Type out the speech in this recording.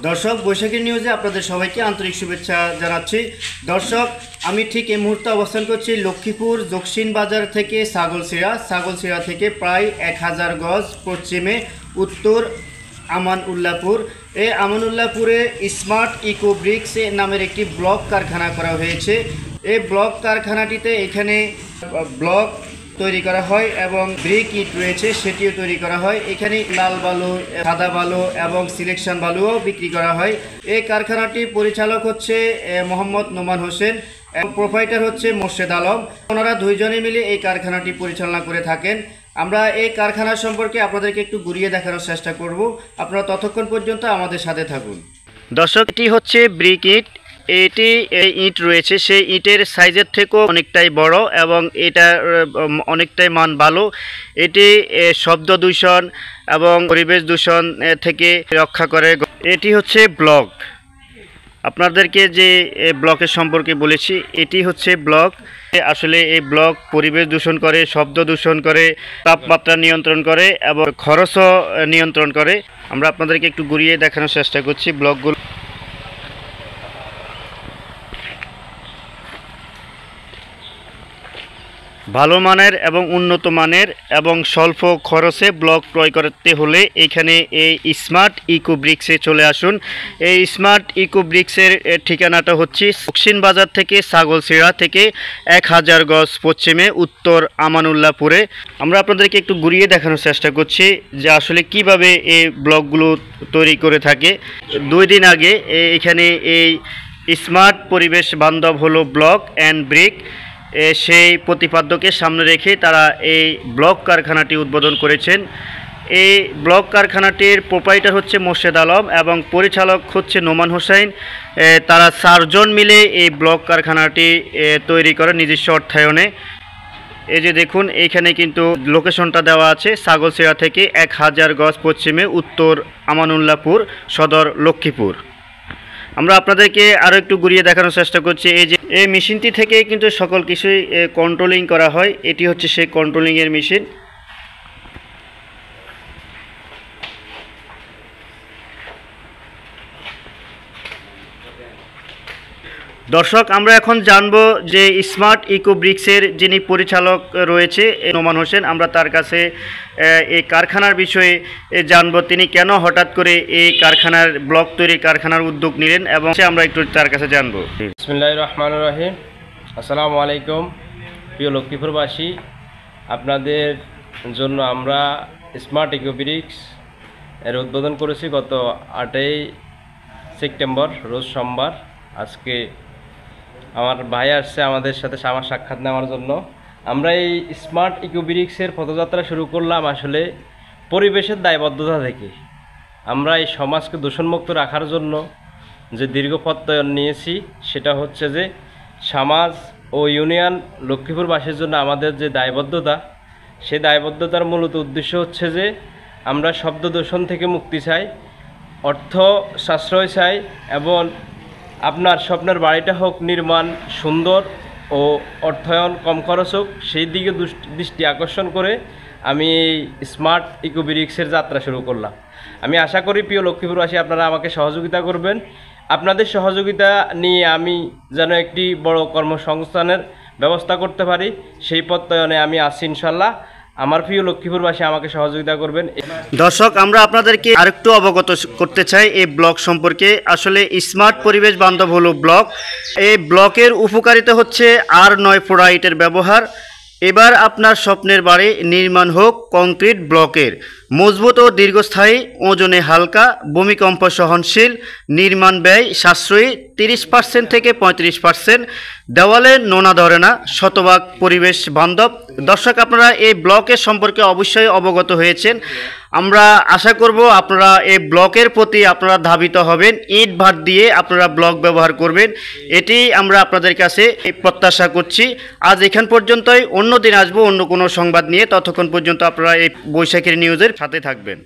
দর্শক, বৈশাখী নিউজে আপনাদের সবাইকে আন্তরিক শুভেচ্ছা জানাচ্ছি। দর্শক, আমি ঠিক এই মুহূর্তে অবস্থান করছি লক্ষ্মীপুর দক্ষিণ বাজার থেকে ছাগলছিড়া থেকে প্রায় 1000 গজ পশ্চিমে উত্তর আমানউল্লাহপুর। এই আমানউল্লাহপুরে স্মার্ট ইকো ব্রিক্স নামের একটি ব্লক কারখানা করা হয়েছে। এই ব্লক কারখানাটিতে এখানে ব্লক তৈরি করা হয় এবং ব্রিক ইট রয়েছে, সেটিও তৈরি করা হয়। এখানে লাল বালু, সাদা বালু এবং সিলেকশন বালুও বিক্রি করা হয়। এই কারখানাটির পরিচালক হচ্ছে মোহাম্মদ নোমান হোসেন এবং প্রোপাইটার হচ্ছে মোর্শেদ আলম। ওনারা দুইজনে মিলে এই কারখানাটি পরিচালনা করে থাকেন। আমরা এই কারখানা সম্পর্কে আপনাদেরকে একটু ঘুরিয়ে দেখানোর চেষ্টা করব। আপনারা ততক্ষণ পর্যন্ত আমাদের সাথে থাকুন। দর্শক, এটি হচ্ছে ব্রিক ইট। এটি ইট রয়েছে, সেই ইটের সাইজের থেকেও অনেকটাই বড় এবং এটা অনেকটাই মান ভালো। এটি শব্দ দূষণ এবং পরিবেশ দূষণ থেকে রক্ষা করে। এটি হচ্ছে ব্লক। আপনাদেরকে যে ব্লকের সম্পর্কে বলেছি, এটি হচ্ছে ব্লক। আসলে এই ব্লক পরিবেশ দূষণ করে, শব্দ দূষণ করে, তাপমাত্রা নিয়ন্ত্রণ করে এবং খরচও নিয়ন্ত্রণ করে। আমরা আপনাদেরকে একটু ঘুরিয়ে দেখানোর চেষ্টা করছি ব্লকগুলো। ভালো মানের এবং উন্নত মানের এবং স্বল্প খরচে ব্লক ক্রয় করতে হলে এখানে এই স্মার্ট ইকো ব্রিক্সে চলে আসুন। এই স্মার্ট ইকো ব্রিক্সের ঠিকানাটা হচ্ছে দক্ষিণ বাজার থেকে ছাগলছিড়া থেকে 1000 গজ পশ্চিমে উত্তর আমানউল্লাহপুরে। আমরা আপনাদেরকে একটু ঘুরিয়ে দেখানোর চেষ্টা করছি যে আসলে কিভাবে এই ব্লকগুলো তৈরি করে থাকে। 2 দিন আগে এখানে এই স্মার্ট পরিবেশ বান্ধব হলো ব্লক অ্যান্ড ব্রিক, সেই প্রতিপাদ্যকে সামনে রেখে তারা এই ব্লক কারখানাটি উদ্বোধন করেছেন। এই ব্লক কারখানাটির প্রোপাইটার হচ্ছে মোর্শেদ আলম এবং পরিচালক হচ্ছে নোমান হোসেন। তারা 4 জন মিলে এই ব্লক কারখানাটি তৈরি করে নিজস্ব অর্থায়নে। এই যে দেখুন, এইখানে কিন্তু লোকেশনটা দেওয়া আছে, ছাগলছিড়া থেকে 1000 গজ পশ্চিমে উত্তর আমানউল্লাহপুর, সদর লক্ষ্মীপুর। আমরা আপনাদেরকে আরও একটু ঘুরিয়ে দেখানোর চেষ্টা করছি। এই যে এই মেশিনটি থেকে কিন্তু সকল কিছুই কন্ট্রোলিং করা হয়। এটি হচ্ছে সেই কন্ট্রোলিংয়ের মেশিন। দর্শক, আমরা এখন জানব যে স্মার্ট ইকো ব্রিক্সের যিনি পরিচালক রয়েছে নোমান হোসেন, আমরা তার কাছে এই কারখানার বিষয়ে জানব। তিনি কেন হঠাৎ করে এই কারখানার ব্লক তৈরি কারখানার উদ্যোগ নিলেন এবং আমরা একটু তার কাছে জানব। বিসমিল্লাহির রহমানির রহিম। আসসালামু আলাইকুম প্রিয় লক্ষ্মীপুরবাসী, আপনাদের জন্য আমরা স্মার্ট ইকো ব্রিক্স এর উদ্বোধন করেছি গত 8ই সেপ্টেম্বর, রোজ সোমবার। আজকে আমার ভাই আসছে আমাদের সাথে আমার সাক্ষাৎ নেওয়ার জন্য। আমরা এই স্মার্ট ইকো ব্রিক্সের পথযাত্রা শুরু করলাম আসলে পরিবেশের দায়বদ্ধতা থেকে। আমরা এই সমাজকে দূষণমুক্ত রাখার জন্য যে দীর্ঘ পথ নিয়েছি, সেটা হচ্ছে যে সমাজ ও ইউনিয়ন লক্ষ্মীপুরবাসীর জন্য আমাদের যে দায়বদ্ধতা, সেই দায়বদ্ধতার মূলত উদ্দেশ্য হচ্ছে যে আমরা শব্দ দূষণ থেকে মুক্তি চাই, অর্থ সাশ্রয় চাই এবং আপনার স্বপ্নের বাড়িটা হোক নির্মাণ সুন্দর ও অর্থায়ন কম খরচ হোক, সেই দিকে দৃষ্টি আকর্ষণ করে আমি এই স্মার্ট ইকো ব্রিক্সের যাত্রা শুরু করলাম। আমি আশা করি প্রিয় লক্ষ্মীপুরবাসী আপনারা আমাকে সহযোগিতা করবেন। আপনাদের সহযোগিতা নিয়ে আমি যেন একটি বড় কর্মসংস্থানের ব্যবস্থা করতে পারি, সেই প্রত্যয়নে আমি আছি ইনশাল্লাহ। আমার প্রিয় লক্ষ্মীপুরবাসী আমাকে সহযোগিতা করবেন। দর্শক, আমরা আপনাদেরকে আরেকটু অবগত করতে চাই এই ব্লক সম্পর্কে। আসলে স্মার্ট পরিবেশ বান্ধব হলো ব্লক। এই ব্লকের উপকারিতা হচ্ছে R9 ফ্লোরাইডের ব্যবহার। এবার আপনার স্বপ্নের বাড়ি নির্মাণ হোক কংক্রিট ব্লকের, মজবুত ও দীর্ঘস্থায়ী, ওজনে হালকা, ভূমিকম্প সহনশীল, নির্মাণ ব্যয় সাশ্রয়ী 30% থেকে 35%, দেওয়ালে নোনা ধরে না, শতভাগ পরিবেশ বান্ধব। দর্শক, আপনারা এই ব্লকের সম্পর্কে অবশ্যই অবগত হয়েছেন। আমরা আশা করব আপনারা এই ব্লকের প্রতি আপনারা ধাবিত হবেন, ইট ভাট দিয়ে আপনারা ব্লক ব্যবহার করবেন, এটি আমরা আপনাদের কাছে প্রত্যাশা করছি। আজ এখান পর্যন্তই। অন্য দিন আসবো অন্য কোনো সংবাদ নিয়ে। ততক্ষণ পর্যন্ত আপনারা এই বৈশাখীর নিউজের সাথে থাকবেন।